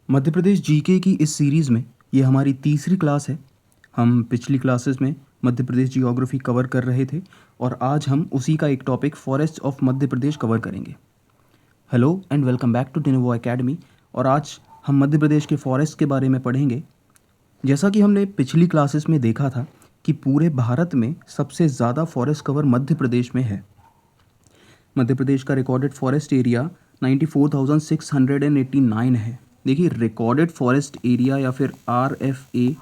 Madhya Pradesh GK की इस series में ये हमारी तीसरी क्लास है। हम पिछली क्लासेस में मध्य प्रदेश जियोग्राफी कवर कर रहे थे और आज हम उसी का एक topic forest of Madhya Pradesh cover करेंगे। Hello and welcome back to Dinovo academy. और आज हम मध्य प्रदेश के फॉरेस्ट के बारे में पढ़ेंगे। जैसा कि हमने पिछली क्लासेस में देखा था कि पूरे भारत में सबसे ज़्यादा फॉरेस्ट कवर मध्य प्रदेश में है। मध्य प्रदेश का रिकॉर्डेड फॉरेस्ट एरिया 94,689 है। देखिए, रिकॉर्डेड फॉरेस्ट एरिया या फिर RFA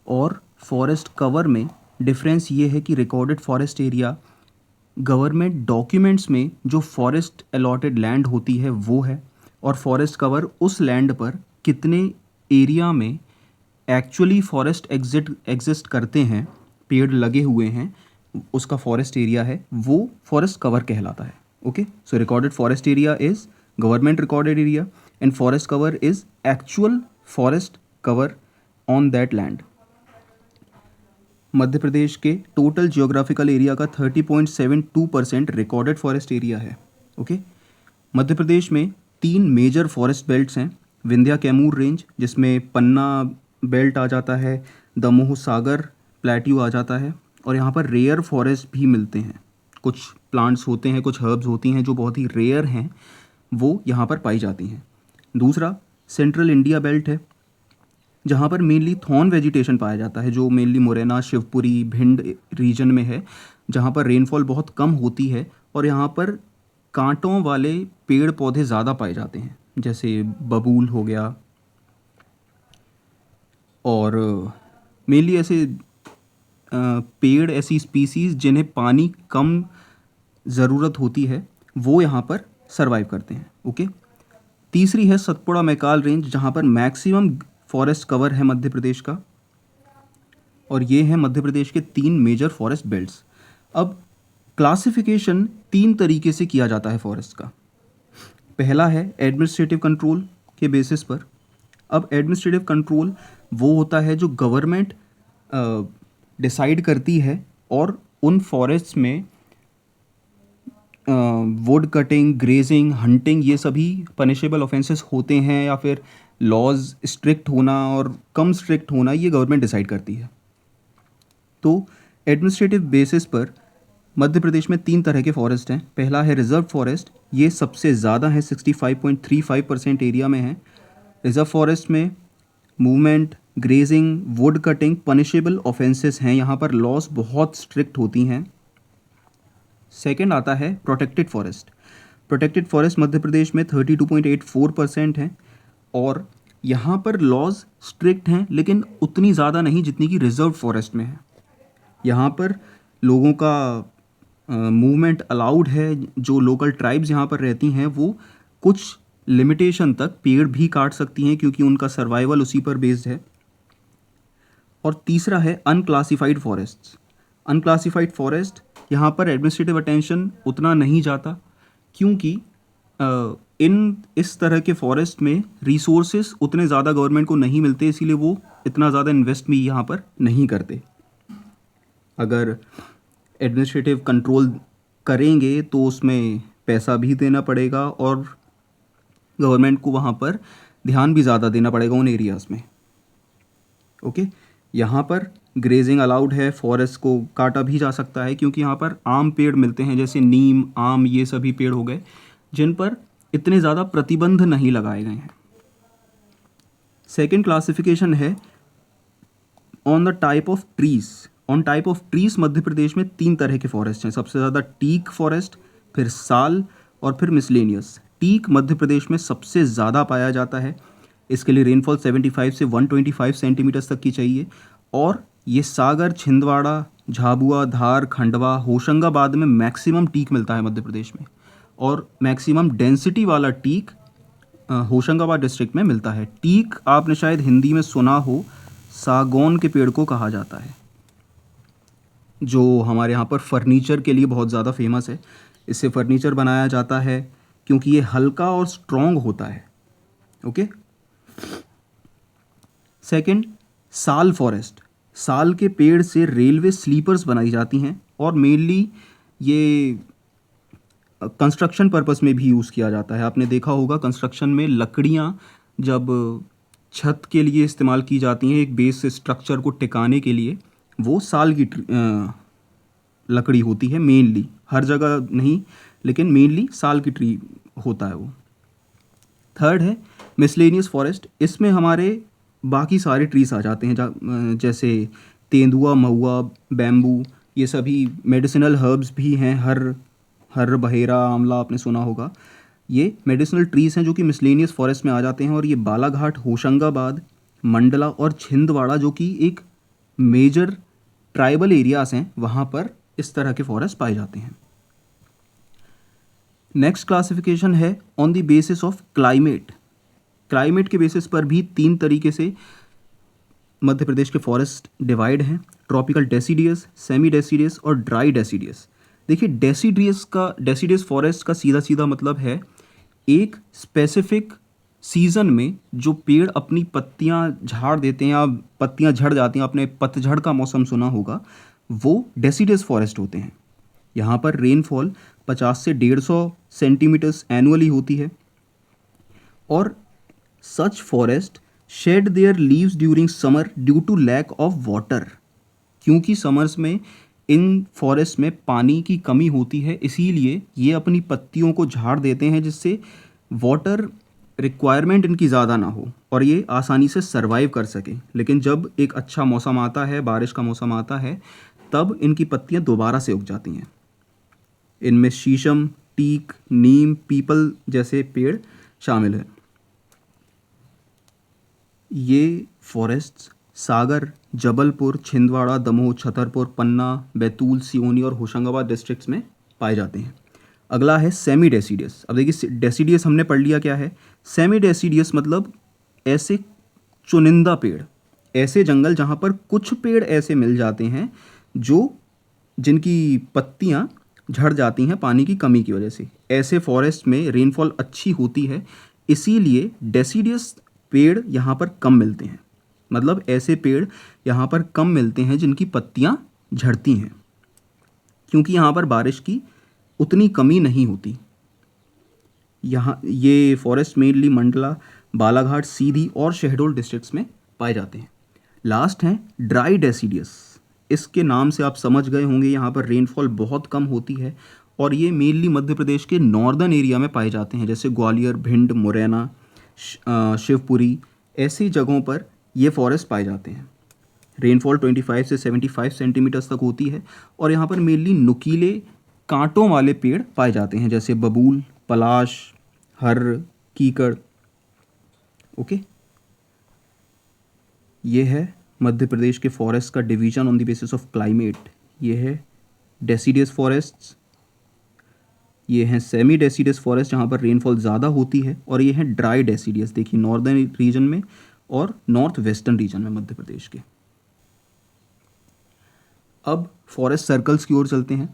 और फॉरेस्ट कवर में डिफरेंस ये है कि recorded forest area government documents में जो फॉरेस्ट अलॉटेड लैंड होती है वो है, और फॉरेस्ट कवर उस लैंड पर कितने एरिया में एक्चुअली फॉरेस्ट एग्जिस्ट करते हैं, पेड़ लगे हुए हैं, उसका फॉरेस्ट एरिया है, वो फॉरेस्ट कवर कहलाता है। Okay, so recorded forest area is government recorded area and forest cover is actual forest cover on that land. Madhya Pradesh के टोटल जियोग्राफिकल एरिया का 30.72% रिकॉर्डेड फॉरेस्ट एरिया है। ओके, मध्य प्रदेश में 3 मेजर फॉरेस्ट बेल्ट्स हैं। Vindhya Kaimur range, जिसमें पन्ना belt आ जाता है, Damoh Sagar plateau आ जाता है, और यहाँ पर रेयर फॉरेस्ट भी मिलते हैं। कुछ प्लांट्स होते हैं, कुछ हर्ब्स होती हैं जो बहुत ही रेयर हैं, वो यहाँ पर पाई जाती हैं। दूसरा सेंट्रल इंडिया बेल्ट है, जहाँ पर मेनली थॉर्न वेजिटेशन पाया जाता है, जो मेनली मुरैना, शिवपुरी, भिंड रीजन में है, जहाँ पर रेनफॉल बहुत कम होती है और यहाँ पर कांटों वाले पेड़ पौधे ज़्यादा पाए जाते हैं, जैसे बबूल हो गया, और मेनली ऐसे पेड़, ऐसी स्पीसीज़ जिन्हें पानी कम ज़रूरत होती है, वो यहाँ पर सरवाइव करते हैं। ओके, तीसरी है सतपुड़ा मैकाल रेंज, जहाँ पर मैक्सिमम फॉरेस्ट कवर है मध्य प्रदेश का, और ये है मध्य प्रदेश के 3 मेजर फॉरेस्ट बेल्ट्स। अब क्लासिफिकेशन 3 तरीके से किया जाता है फॉरेस्ट का। पहला है एडमिनिस्ट्रेटिव कंट्रोल के बेसिस पर। अब एडमिनिस्ट्रेटिव कंट्रोल वो होता है जो गवर्नमेंट डिसाइड करती है, और उन फॉरेस्ट में वुड कटिंग, ग्रेजिंग, हंटिंग, ये सभी पनिशेबल ऑफेंसेस होते हैं, या फिर लॉज स्ट्रिक्ट होना और कम स्ट्रिक्ट होना, ये गवर्नमेंट डिसाइड करती है। तो एडमिनिस्ट्रेटिव बेसिस पर मध्य प्रदेश में 3 तरह के फॉरेस्ट हैं। पहला है रिजर्व फॉरेस्ट, ये सबसे ज़्यादा है, 65.35% एरिया में है। रिजर्व फॉरेस्ट में movement, grazing, would cutting punishable offences हैं, यहाँ पर लॉज बहुत स्ट्रिक्ट होती हैं। सेकेंड आता है प्रोटेक्टेड फॉरेस्ट। प्रोटेक्टेड फॉरेस्ट मध्य प्रदेश में 32.84% है, और यहाँ पर लॉज स्ट्रिक्ट हैं, लेकिन उतनी ज़्यादा नहीं जितनी कि रिजर्व फॉरेस्ट में है। यहाँ पर लोगों का मूवमेंट अलाउड है। जो लोकल ट्राइब्स यहाँ पर रहती हैं वो कुछ लिमिटेशन तक पेड़ भी काट सकती हैं, क्योंकि उनका सर्वाइवल उसी पर बेस्ड है। और तीसरा है अनक्लासिफाइड फॉरेस्ट। अनक्लासिफाइड फॉरेस्ट, यहाँ पर एडमिनिस्ट्रेटिव अटेंशन उतना नहीं जाता, क्योंकि इस तरह के फॉरेस्ट में रिसोर्सेज उतने ज़्यादा गवर्नमेंट को नहीं मिलते, इसीलिए वो इतना ज़्यादा इन्वेस्ट भी यहाँ पर नहीं करते। अगर एडमिनिस्ट्रेटिव कंट्रोल करेंगे तो उसमें पैसा भी देना पड़ेगा, और गवर्नमेंट को वहाँ पर ध्यान भी ज़्यादा देना पड़ेगा उन एरियाज़ में। ओके, यहाँ पर ग्रेजिंग अलाउड है, फॉरेस्ट को काटा भी जा सकता है, क्योंकि यहाँ पर आम पेड़ मिलते हैं, जैसे नीम, आम, ये सभी पेड़ हो गए जिन पर इतने ज़्यादा प्रतिबंध नहीं लगाए गए हैं। सेकेंड क्लासिफिकेशन है on the type of trees. On type of trees Madhya Pradesh में 3 तरह के फॉरेस्ट हैं। सबसे ज़्यादा टीक फॉरेस्ट, फिर साल, और फिर मिसलेनियस। टीक मध्य प्रदेश में सबसे ज़्यादा पाया जाता है। इसके लिए रेनफॉल 75 से 125 सेंटीमीटर्स तक की चाहिए, और ये सागर, छिंदवाड़ा, झाबुआ, धार, खंडवा, होशंगाबाद में मैक्सिमम टीक मिलता है मध्य प्रदेश में, और मैक्सिमम डेंसिटी वाला टीक होशंगाबाद डिस्ट्रिक्ट में मिलता है। टीक आपने शायद हिंदी में सुना हो, सागौन के पेड़ को कहा जाता है, जो हमारे यहाँ पर फर्नीचर के लिए बहुत ज़्यादा फेमस है। इससे फर्नीचर बनाया जाता है क्योंकि ये हल्का और स्ट्रॉन्ग होता है। ओके, सेकंड साल फॉरेस्ट। साल के पेड़ से रेलवे स्लीपर्स बनाई जाती हैं, और मेनली ये कंस्ट्रक्शन पर्पस में भी यूज़ किया जाता है। आपने देखा होगा कंस्ट्रक्शन में लकड़ियाँ जब छत के लिए इस्तेमाल की जाती हैं, एक बेस स्ट्रक्चर को टिकाने के लिए, वो साल की लकड़ी होती है मेनली, हर जगह नहीं लेकिन मेनली साल की ट्री होता है वो। थर्ड है मिसलेनियस फॉरेस्ट, इसमें हमारे बाकी सारे ट्रीज आ जाते हैं जैसे तेंदुआ, महुआ, बैम्बू, ये सभी मेडिसिनल हर्ब्स भी हैं, हर बहेरा, आंवला आपने सुना होगा, ये मेडिसिनल ट्रीज हैं जो कि मिसलेनियस फॉरेस्ट में आ जाते हैं। और ये बालाघाट, होशंगाबाद, मंडला और छिंदवाड़ा जो कि एक मेजर ट्राइबल एरियाज हैं, वहाँ पर इस तरह के फॉरेस्ट पाए जाते हैं। नेक्स्ट क्लासिफिकेशन है on the basis of climate. Climate के बेसिस पर भी 3 तरीके से मध्य प्रदेश के फॉरेस्ट डिवाइड हैं, ट्रॉपिकल डेसिडियस, सेमी डेसिडियस और ड्राई डेसिडियस। देखिए डेसिडियस फॉरेस्ट का सीधा सीधा मतलब है एक स्पेसिफिक सीज़न में जो पेड़ अपनी पत्तियां झाड़ देते हैं या पत्तियां झड़ जाती हैं, आपने पतझड़ का मौसम सुना होगा, वो डेसिडियस फॉरेस्ट होते हैं। यहाँ पर रेनफॉल 50 से 150 सेंटीमीटर्स एनुअली होती है और such forest shed their leaves during summer due to lack of water. क्योंकि समर्स में इन फॉरेस्ट में पानी की कमी होती है, इसीलिए ये अपनी पत्तियों को झाड़ देते हैं जिससे वाटर रिक्वायरमेंट इनकी ज़्यादा ना हो और ये आसानी से सर्वाइव कर सकें। लेकिन जब एक अच्छा मौसम आता है, बारिश का मौसम आता है, तब इनकी पत्तियां दोबारा से उग जाती हैं। इनमें शीशम, टीक, नीम, पीपल जैसे पेड़ शामिल हैं। ये फॉरेस्ट्स सागर, जबलपुर, छिंदवाड़ा, दमोह, छतरपुर, पन्ना, बैतूल, सिवनी और होशंगाबाद डिस्ट्रिक्ट्स में पाए जाते हैं। अगला है सेमी डेसिडियस। अब देखिए डेसिडियस हमने पढ़ लिया क्या है, सेमी डेसिडियस मतलब ऐसे चुनिंदा पेड़, ऐसे जंगल जहाँ पर कुछ पेड़ ऐसे मिल जाते हैं जिनकी पत्तियाँ झड़ जाती हैं पानी की कमी की वजह से। ऐसे फॉरेस्ट में रेनफॉल अच्छी होती है, इसीलिए डेसिडियस पेड़ यहाँ पर कम मिलते हैं। मतलब ऐसे पेड़ यहाँ पर कम मिलते हैं जिनकी पत्तियाँ झड़ती हैं, क्योंकि यहाँ पर बारिश की उतनी कमी नहीं होती। यहाँ ये फॉरेस्ट मेनली मंडला, बालाघाट, सीधी और शहडोल डिस्ट्रिक्ट्स में पाए जाते हैं। लास्ट हैं ड्राई डेसिडियस। इसके नाम से आप समझ गए होंगे यहाँ पर रेनफॉल बहुत कम होती है और ये मेनली मध्य प्रदेश के नॉर्दर्न एरिया में पाए जाते हैं, जैसे ग्वालियर, भिंड, मुरैना, शिवपुरी, ऐसी जगहों पर ये फॉरेस्ट पाए जाते हैं। रेनफॉल 25 से 75 सेंटीमीटर्स तक होती है और यहाँ पर मेनली नुकीले कांटों वाले पेड़ पाए जाते हैं, जैसे बबूल, पलाश, हर, कीकड़। ओके, ये है मध्य प्रदेश के फॉरेस्ट का division on the basis of climate. ये है डेसिडियस फॉरेस्ट्स, ये हैं सेमी डेसिडियस फॉरेस्ट जहाँ पर रेनफॉल ज़्यादा होती है, और ये हैं ड्राई डेसिडियस, देखिए नॉर्दर्न रीजन में और नॉर्थ वेस्टर्न रीजन में मध्य प्रदेश के। अब फॉरेस्ट सर्कल्स की ओर चलते हैं।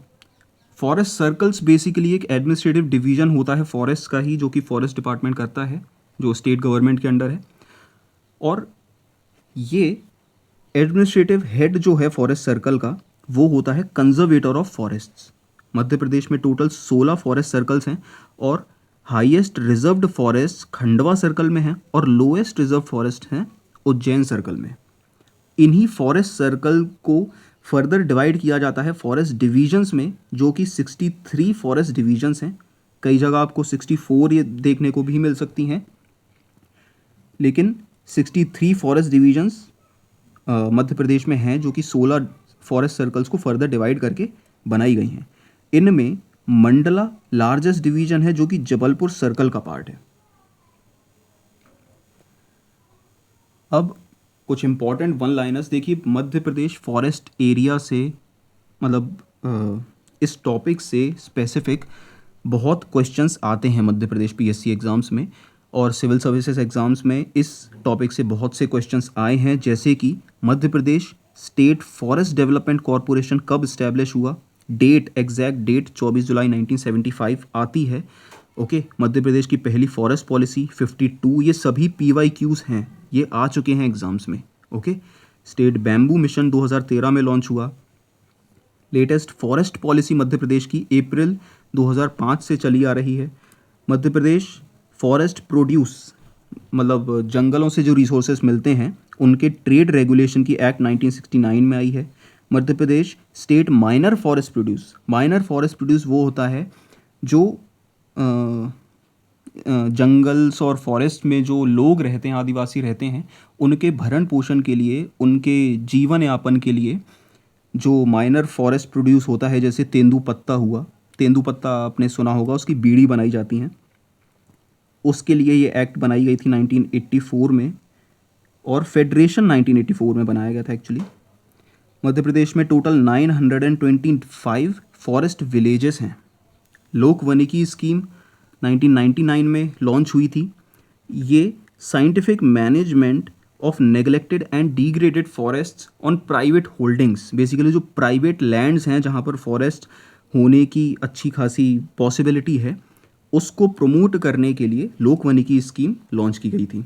फॉरेस्ट सर्कल्स बेसिकली एक एडमिनिस्ट्रेटिव डिवीजन होता है फॉरेस्ट का ही, जो कि फॉरेस्ट डिपार्टमेंट करता है, जो स्टेट गवर्नमेंट के अंडर है। और ये एडमिनिस्ट्रेटिव हेड जो है फॉरेस्ट सर्कल का, वो होता है कंजर्वेटर ऑफ फॉरेस्ट्स। मध्य प्रदेश में टोटल 16 फॉरेस्ट सर्कल्स हैं और highest reserved forest Khandwa circle में है और लोएस्ट रिजर्व फॉरेस्ट हैं उज्जैन सर्कल में। इन्हीं फॉरेस्ट सर्कल को फर्दर डिवाइड किया जाता है फॉरेस्ट डिवीजन्स में, जो कि 63 फॉरेस्ट डिवीजन्स हैं। कई जगह आपको 64 ये देखने को भी मिल सकती हैं, लेकिन 63 फॉरेस्ट डिवीजन्स मध्य प्रदेश में हैं, जो कि 16 फॉरेस्ट सर्कल्स को फर्दर डिवाइड करके बनाई गई हैं। इनमें मंडला लार्जेस्ट डिवीजन है, जो कि जबलपुर सर्कल का पार्ट है। अब कुछ इंपॉर्टेंट वन लाइनर्स देखिए, मध्य प्रदेश फॉरेस्ट एरिया से मतलब इस टॉपिक से स्पेसिफिक बहुत क्वेश्चंस आते हैं मध्य प्रदेश पीएससी एग्ज़ाम्स में, और सिविल सर्विसेज एग्ज़ाम्स में इस टॉपिक से बहुत से क्वेश्चंस आए हैं, जैसे कि Madhya Pradesh state forest development corporation कब इस्टेब्लिश हुआ, डेट, एग्जैक्ट डेट 24 जुलाई 1975 आती है। ओके, मध्य प्रदेश की पहली फॉरेस्ट पॉलिसी 52, ये सभी PYQs हैं, ये आ चुके हैं एग्जाम्स में। ओके, स्टेट बैम्बू मिशन 2013 में लॉन्च हुआ। Latest forest policy Madhya Pradesh की अप्रैल 2005 से चली आ रही है। मध्य प्रदेश फॉरेस्ट प्रोड्यूस मतलब जंगलों से जो रिसोर्सेज मिलते हैं उनके ट्रेड रेगुलेशन की एक्ट 1969 में आई है। मध्य प्रदेश स्टेट माइनर फॉरेस्ट प्रोड्यूस वो होता है जो जंगल्स और फॉरेस्ट में जो लोग रहते हैं, आदिवासी रहते हैं, उनके भरण पोषण के लिए, उनके जीवन यापन के लिए जो माइनर फॉरेस्ट प्रोड्यूस होता है, जैसे तेंदुपत्ता हुआ, तेंदुपत्ता आपने सुना होगा, उसकी बीड़ी बनाई जाती हैं, उसके लिए ये एक्ट बनाई गई थी 1984 में, और फेडरेशन 1984 में बनाया गया था एक्चुअली। मध्य प्रदेश में टोटल 925 फॉरेस्ट विलेजेस हैं। लोक वानिकी स्कीम 1999 में लॉन्च हुई थी। ये scientific management of neglected and degraded forests on private holdings, basically जो प्राइवेट लैंड्स हैं जहाँ पर फॉरेस्ट होने की अच्छी खासी पॉसिबिलिटी है, उसको प्रमोट करने के लिए लोक वानिकी स्कीम लॉन्च की गई थी।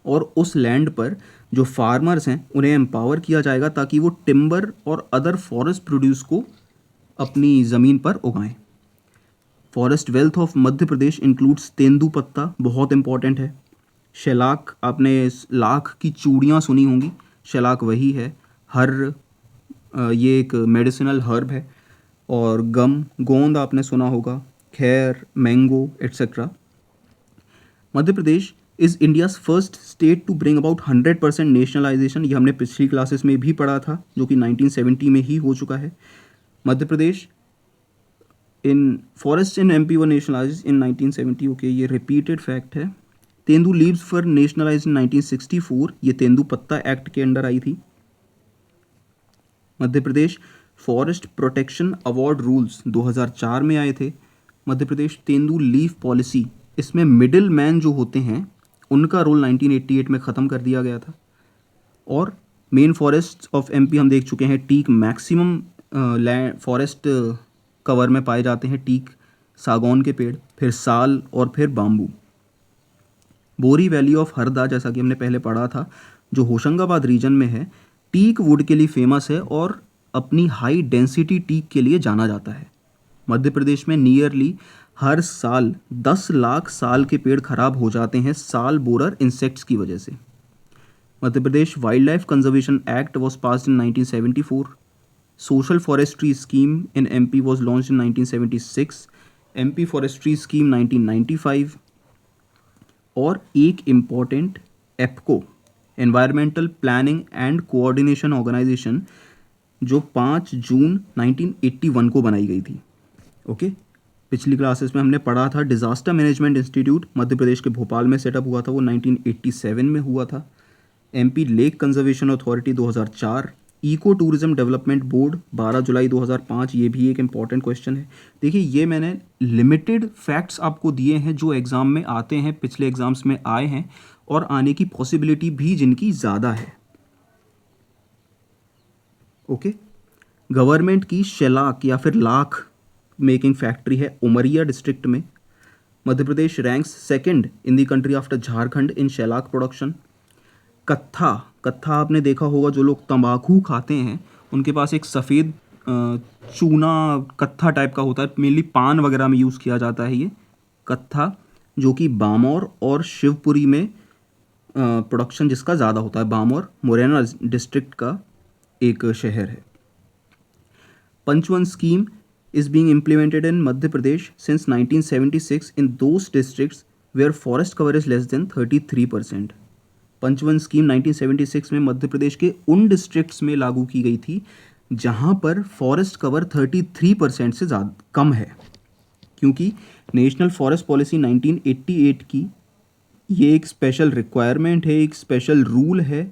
और उस लैंड पर जो फार्मर्स हैं उन्हें एम्पावर किया जाएगा ताकि वो टिम्बर और अदर फॉरेस्ट प्रोड्यूस को अपनी ज़मीन पर उगाएं। Forest wealth of Madhya Pradesh includes तेंदुपत्ता, बहुत इंपॉर्टेंट है। शैलाक, आपने लाख की चूड़ियाँ सुनी होंगी, शैलाक वही है। ये एक मेडिसिनल हर्ब है। और गम, गोंद आपने सुना होगा, खैर, mango etcetera. Madhya Pradesh is India's first state to bring about 100% nationalisation. ये हमने पिछली क्लासेस में भी पढ़ा था, जो कि 1970 में ही हो चुका है। Madhya Pradesh in forest in MP were nationalise in 1970। Okay, ये रिपीटेड फैक्ट है। Tendu leaves for nationalise in 1964। ये तेंदुपत्ता एक्ट के अंडर आई थी। Madhya Pradesh forest protection award rules 2004 में आए थे। मध्य प्रदेश तेंदू लीफ पॉलिसी, इसमें मिडिल मैन जो होते हैं उनका रोल 1988 में ख़त्म कर दिया गया था। और मेन फॉरेस्ट ऑफ एमपी हम देख चुके हैं। टीक मैक्सिमम फॉरेस्ट कवर में पाए जाते हैं, टीक, सागौन के पेड़, फिर साल और फिर बाम्बू। बोरी वैली ऑफ हरदा, जैसा कि हमने पहले पढ़ा था, जो होशंगाबाद रीजन में है, टीक वुड के लिए फेमस है और अपनी हाई डेंसिटी टीक के लिए जाना जाता है। मध्य प्रदेश में नियरली हर साल 10 लाख साल के पेड़ खराब हो जाते हैं साल बोरर इंसेक्ट्स की वजह से। Madhya Pradesh wild life conservation act was passed in 1974। Social forestry scheme in MP was launch in 1976। MP forestry scheme 1995। और एक important EPCO, environmental planning and coordination organisation, जो 5 जून 1981 को बनाई गई थी। ओके, पिछली क्लासेस में हमने पढ़ा था डिज़ास्टर मैनेजमेंट इंस्टीट्यूट मध्य प्रदेश के भोपाल में सेटअप हुआ था, वो 1987 में हुआ था। MP lake conservation authority 2004। Eco tourism development board 12 जुलाई 2005। ये भी एक इम्पॉर्टेंट क्वेश्चन है। देखिए, ये मैंने लिमिटेड फैक्ट्स आपको दिए हैं जो एग्ज़ाम में आते हैं, पिछले एग्ज़ाम्स में आए हैं और आने की पॉसिबिलिटी भी जिनकी ज़्यादा है। ओके, गवर्नमेंट की शेलाक या फिर लाख मेकिंग फैक्ट्री है उमरिया डिस्ट्रिक्ट में। Madhya Pradesh ranks second in the country after Jharkhand in shellac production. कत्था आपने देखा होगा, जो लोग तंबाकू खाते हैं उनके पास एक सफ़ेद चूना कत्था टाइप का होता है, मेनली पान वगैरह में यूज़ किया जाता है ये कत्था, जो कि बामौर और शिवपुरी में प्रोडक्शन जिसका ज़्यादा होता है। बामौर मुरैना डिस्ट्रिक्ट का एक शहर है। पंचवन scheme is being implemented in Madhya Pradesh since 1976 in those districts where forest cover is less than 33%. पंचवन scheme 1976 में मध्य प्रदेश के उन डिस्ट्रिक्ट्स में लागू की गई थी जहां पर फॉरेस्ट कवर 33% से ज़्यादा कम है, क्योंकि नेशनल फॉरेस्ट पॉलिसी 1988 की ये एक स्पेशल रिक्वायरमेंट है, एक स्पेशल रूल है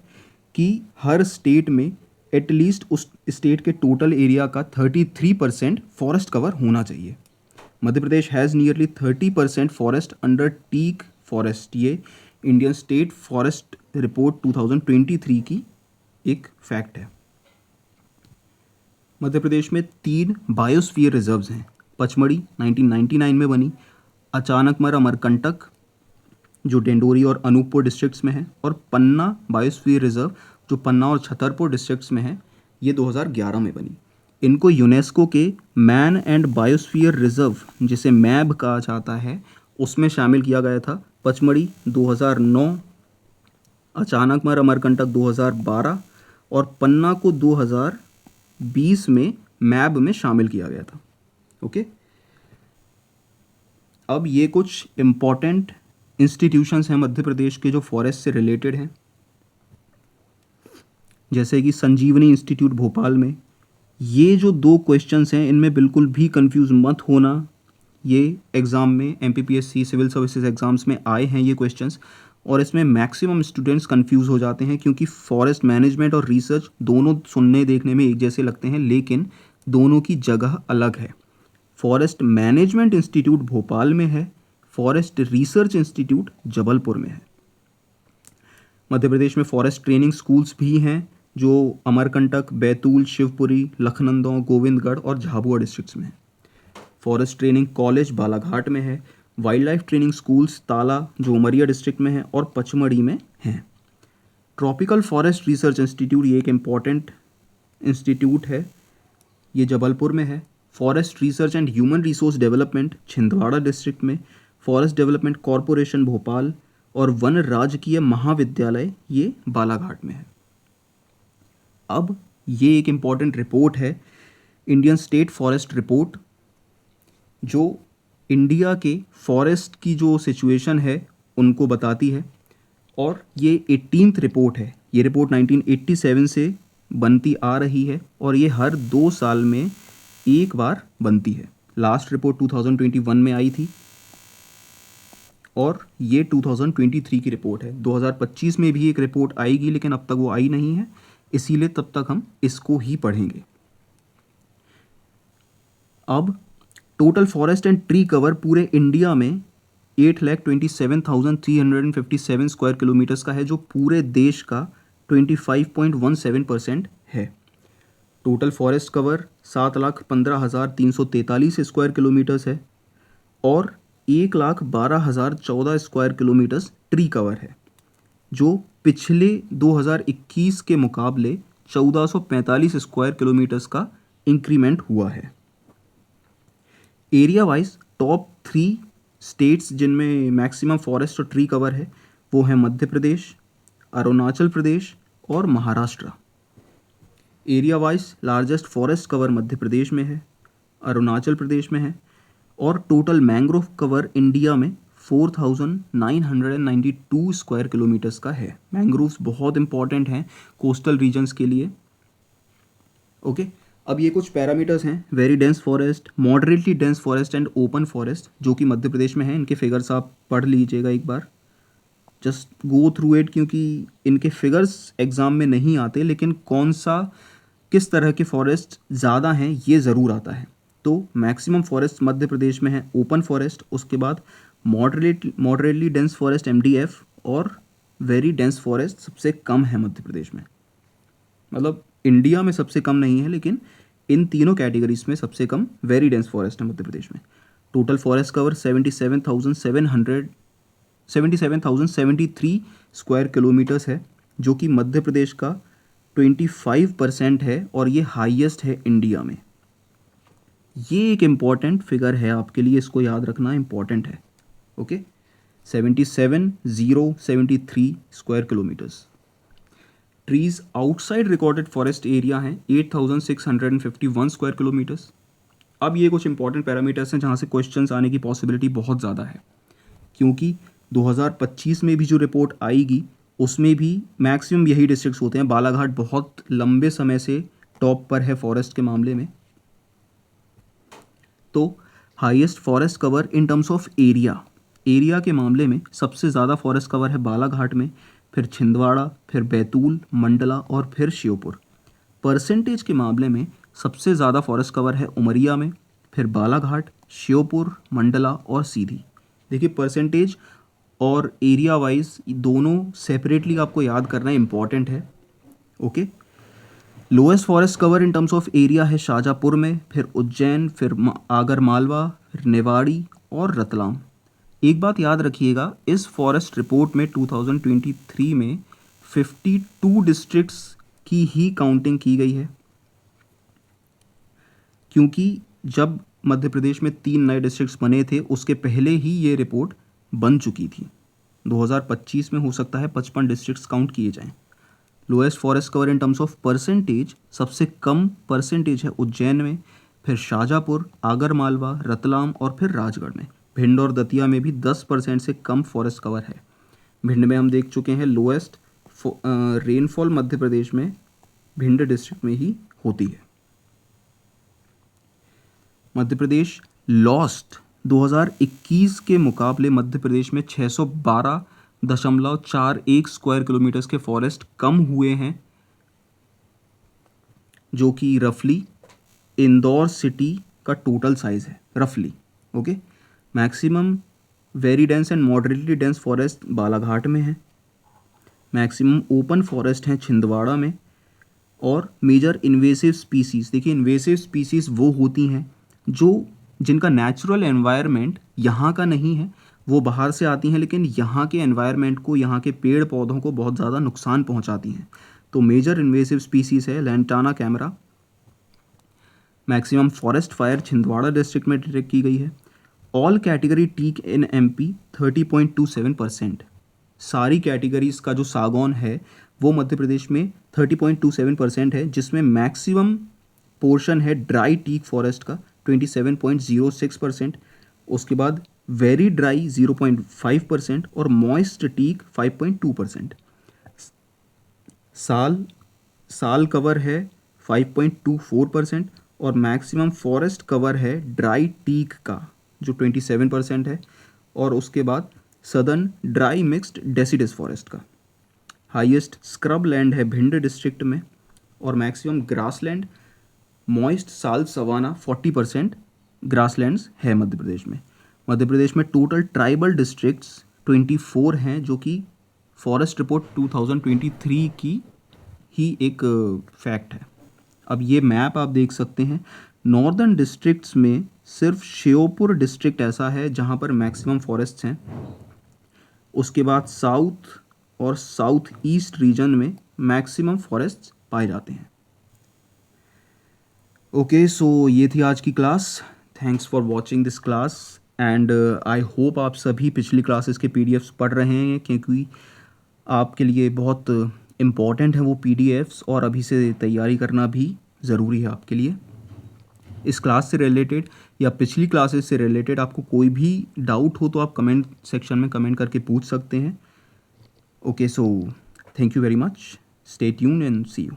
कि हर स्टेट में एटलीस्ट उस स्टेट के टोटल एरिया का 33% फॉरेस्ट कवर होना चाहिए। Madhya Pradesh has nearly 30% forest under teak forest. ये इंडियन स्टेट फॉरेस्ट रिपोर्ट 2023 की एक फैक्ट है। मध्य प्रदेश में 3 बायोस्फीयर रिजर्व्स हैं। पचमढ़ी 1999 में बनी, अचानकमर अमरकंटक जो डेंडोरी और अनूपपुर डिस्ट्रिक्ट्स में है, और पन्ना बायोस्फीयर रिजर्व जो पन्ना और छतरपुर डिस्ट्रिक्ट्स में है, ये 2011 में बनी। इनको यूनेस्को के मैन एंड बायोस्फीयर रिजर्व, जिसे मैब कहा जाता है, उसमें शामिल किया गया था पचमढ़ी 2009, अचानकमर अमरकंटक 2012 और पन्ना को 2020 में मैब में शामिल किया गया था। ओके, अब ये कुछ इम्पॉर्टेंट इंस्टीट्यूशंस हैं मध्य प्रदेश के जो फॉरेस्ट से रिलेटेड हैं, जैसे कि संजीवनी इंस्टीट्यूट भोपाल में। ये जो 2 क्वेश्चंस हैं इनमें बिल्कुल भी कंफ्यूज मत होना, ये एग्ज़ाम में एमपीपीएससी सिविल सर्विसेज एग्ज़ाम्स में आए हैं ये क्वेश्चंस, और इसमें मैक्सिमम स्टूडेंट्स कंफ्यूज हो जाते हैं क्योंकि फॉरेस्ट मैनेजमेंट और रिसर्च दोनों सुनने देखने में एक जैसे लगते हैं, लेकिन दोनों की जगह अलग है। फॉरेस्ट मैनेजमेंट इंस्टीट्यूट भोपाल में है, फॉरेस्ट रिसर्च इंस्टीट्यूट जबलपुर में है। मध्य प्रदेश में फॉरेस्ट ट्रेनिंग स्कूल्स भी हैं जो अमरकंटक, बैतूल, शिवपुरी, लखनंदौ, गोविंदगढ़ और झाबुआ डिस्ट्रिक्ट्स में है। फॉरेस्ट ट्रेनिंग कॉलेज बालाघाट में है, वाइल्ड लाइफ ट्रेनिंग स्कूल्स ताला जो उमरिया डिस्ट्रिक्ट में है और पचमढ़ी में हैं। ट्रॉपिकल फॉरेस्ट रिसर्च इंस्टीट्यूट ये एक इम्पॉर्टेंट इंस्टीट्यूट है, ये जबलपुर में है। Forest research and human resource development Chhindwara district में, फॉरेस्ट डेवलपमेंट कॉरपोरेशन भोपाल और वन राजकीय महाविद्यालय ये बालाघाट में है। अब ये एक इम्पॉर्टेंट रिपोर्ट है, इंडियन स्टेट फॉरेस्ट रिपोर्ट, जो इंडिया के फॉरेस्ट की जो सिचुएशन है उनको बताती है, और ये 18th रिपोर्ट है। ये रिपोर्ट 1987 से बनती आ रही है और ये हर 2 साल में एक बार बनती है। लास्ट रिपोर्ट 2021 में आई थी और ये 2023 की रिपोर्ट है। 2025 में भी एक रिपोर्ट आएगी लेकिन अब तक वो आई नहीं है, इसीलिए तब तक हम इसको ही पढ़ेंगे। अब total forest and tree cover पूरे इंडिया में 8,27,357 स्क्वायर किलोमीटर्स का है, जो पूरे देश का 25.17% है। Total forest cover 7,15,343 square kilometres है और 1,12,014 स्क्वायर किलोमीटर्स ट्री कवर है, जो पिछले 2021 के मुकाबले 1445 स्क्वायर किलोमीटर्स का इंक्रीमेंट हुआ है। एरिया वाइज टॉप 3 स्टेट्स जिनमें मैक्सिमम फॉरेस्ट और ट्री कवर है वो है मध्य प्रदेश, अरुणाचल प्रदेश और Maharashtra. Area wise largest forest cover Madhya Pradesh में है, अरुणाचल प्रदेश में है, और टोटल मैंग्रोव कवर इंडिया में 4,992 स्क्वायर किलोमीटर्स का है। मैंग्रोव्स बहुत इंपॉर्टेंट हैं कोस्टल रीजन्स के लिए। ओके, अब ये कुछ पैरामीटर्स हैं, very dense forest, moderately dense forest and open forest, जो कि मध्य प्रदेश में है। इनके फिगर्स आप पढ़ लीजिएगा एक बार, जस्ट गो थ्रू इट, क्योंकि इनके फिगर्स एग्ज़ाम में नहीं आते, लेकिन कौन सा किस तरह के फॉरेस्ट ज़्यादा हैं ये ज़रूर आता है। तो मैक्सिमम फॉरेस्ट मध्य प्रदेश में है ओपन फॉरेस्ट, उसके बाद मॉडरेटली डेंस फॉरेस्ट MDF, और वेरी डेंस फॉरेस्ट सबसे कम है मध्य प्रदेश में। मतलब इंडिया में सबसे कम नहीं है, लेकिन इन तीनों कैटेगरीज में सबसे कम वेरी डेंस फॉरेस्ट है मध्य प्रदेश में। Total forest cover 77,073 square kilometres है, जो कि मध्य प्रदेश का 25% है और ये हाईएस्ट है इंडिया में। ये एक इम्पॉर्टेंट फिगर है आपके लिए, इसको याद रखना इम्पॉर्टेंट है। Okay, 77,073 square kilometres. Trees outside recorded forest area हैं 8,651 स्क्वायर किलोमीटर्स। अब ये कुछ इंपॉर्टेंट पैरामीटर्स हैं जहाँ से क्वेश्चंस आने की पॉसिबिलिटी बहुत ज़्यादा है, क्योंकि 2025 में भी जो रिपोर्ट आएगी उसमें भी मैक्सिमम यही डिस्ट्रिक्ट्स होते हैं। बालाघाट बहुत लंबे समय से टॉप पर है फॉरेस्ट के मामले में। तो highest forest cover in terms of area के मामले में सबसे ज़्यादा फॉरेस्ट कवर है बालाघाट में, फिर छिंदवाड़ा, फिर बैतूल, मंडला और फिर श्योपुर। परसेंटेज के मामले में सबसे ज़्यादा फॉरेस्ट कवर है उमरिया में, फिर बालाघाट, श्योपुर, मंडला और सीधी। देखिए, परसेंटेज और एरिया वाइज दोनों सेपरेटली आपको याद करना इम्पॉर्टेंट है। Okay, lowest forest cover in terms of area है शाजापुर में, फिर उज्जैन, फिर आगर मालवा, फिर निवाड़ी और रतलाम। एक बात याद रखिएगा, इस फॉरेस्ट रिपोर्ट में 2023 में 52 डिस्ट्रिक्ट्स की ही काउंटिंग की गई है, क्योंकि जब मध्य प्रदेश में 3 नए डिस्ट्रिक्ट्स बने थे उसके पहले ही ये रिपोर्ट बन चुकी थी। 2025 में हो सकता है 55 डिस्ट्रिक्ट्स काउंट किए जाएं। Lowest forest cover in terms of percentage, सबसे कम परसेंटेज है उज्जैन में, फिर शाजापुर, आगरमालवा, रतलाम और फिर राजगढ़ में। भिंड और दतिया में भी 10% से कम फॉरेस्ट कवर है। भिंड में हम देख चुके हैं लोएस्ट रेनफॉल मध्य प्रदेश में भिंड डिस्ट्रिक्ट में ही होती है। मध्य प्रदेश लॉस्ट 2021 के मुकाबले मध्य प्रदेश में 612.41 स्क्वायर किलोमीटर्स के फॉरेस्ट कम हुए हैं, जो कि रफली इंदौर सिटी का टोटल साइज है, रफली। Okay, maximum very dense and moderately dense forest Balaghat में है, मैक्सिमम ओपन फॉरेस्ट हैं छिंदवाड़ा में, और मेजर इन्वेसिव स्पीसीज़, देखिए इन्वेसिव स्पीसीज़ वो होती हैं जिनका नेचुरल एनवायरनमेंट यहाँ का नहीं है, वो बाहर से आती हैं लेकिन यहाँ के एनवायरनमेंट को, यहाँ के पेड़ पौधों को बहुत ज़्यादा नुकसान पहुँचाती हैं। तो मेजर इन्वेसिव स्पीसीज़ है lantana camera. Maximum forest fire Chhindwara district में डिटेक्ट की गई है। All category teak in MP 30.27%। सारी कैटेगरीज का जो सागौन है वो मध्य प्रदेश में 30.27% है, जिसमें मैक्सिमम पोर्शन है ड्राई टीक फॉरेस्ट का 27.06%, उसके बाद वेरी ड्राई 0.5% और मॉइस्ट टीक 5.2%। साल कवर है 5.24% और मैक्सिमम फॉरेस्ट कवर है ड्राई टीक का जो 27% है, और उसके बाद southern dry mixed deciduous forest का। हाईएस्ट स्क्रब लैंड है भिंड डिस्ट्रिक्ट में, और मैक्सिमम ग्रासलैंड मॉइस्ट साल सवाना 40% ग्रासलैंड्स है मध्य प्रदेश में। मध्य प्रदेश में टोटल ट्राइबल डिस्ट्रिक्ट्स 24 हैं, जो कि फॉरेस्ट रिपोर्ट 2023 की ही एक फैक्ट है। अब ये मैप आप देख सकते हैं, नॉर्दर्न डिस्ट्रिक्ट्स में सिर्फ श्योपुर डिस्ट्रिक्ट ऐसा है जहाँ पर मैक्सिमम फॉरेस्ट्स हैं। उसके बाद साउथ और साउथ ईस्ट रीजन में मैक्सिमम फॉरेस्ट्स पाए जाते हैं। ओके, सो ये थी आज की class. Thanks for watching this class and I hope आप सभी पिछली क्लासेस के पीडीएफ्स पढ़ रहे हैं, क्योंकि आपके लिए बहुत इम्पॉर्टेंट है वो पीडीएफ्स, और अभी से तैयारी करना भी ज़रूरी है आपके लिए। इस क्लास से रिलेटेड या पिछली क्लासेस से रिलेटेड आपको कोई भी डाउट हो तो आप कमेंट सेक्शन में कमेंट करके पूछ सकते हैं। Okay, so thank you very much, stay tuned and see you.